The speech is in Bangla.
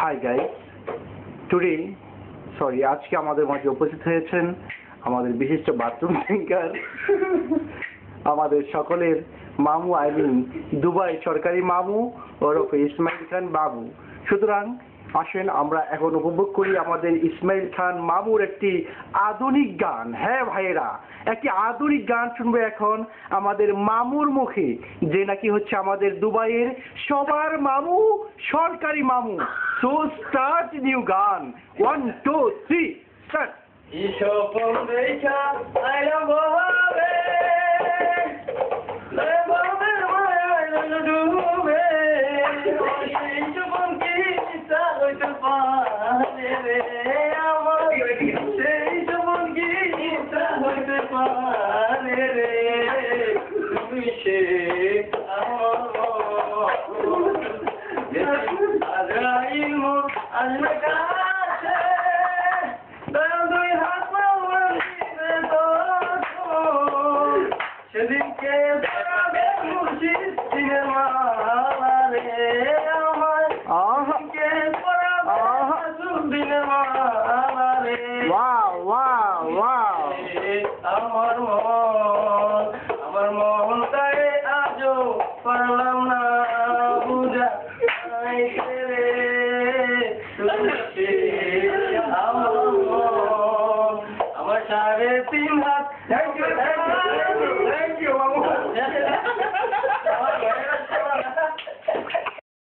হাই গাইস, আজকে আমাদের মাঝে উপস্থিত হয়েছেন আমাদের বিশিষ্ট বাথরুম সিঙ্গার, আমাদের সকলের মামু, আই মিন দুবাই সরকারি মামু ওরফে ইসমাইল খান বাবু। সুতরাং আসেন আমরা এখন উপভোগ করি আমাদের ইসমাইল খান মামুর একটি আধুনিক গান। হ্যাঁ ভাইয়েরা, একটি আধুনিক গান শুনবো এখন আমাদের মামুর মুখে, যে নাকি হচ্ছে আমাদের দুবাইয়ের সবার মামু, সরকারি মামু। সো স্টার্ট নিউ গান, 1 2 3 স্টার্ট। ইসপন দেখা আইলাম বহাবে লেবাবে মায়ার ডুবে ইসপন কি ইচ্ছা হইতে পারে রে আমার সেই ইসপন কি ইচ্ছা হইতে পারে রে তুমি সে আমার আজরাইল মোর আজরা কাছে সেদিনকে মুর্শিদ সিনেমা রে আমার সিনেমা রে আমার মনটাই আজও পারলাম না বুঝা রে আমার 3.5 হাত। Thank you.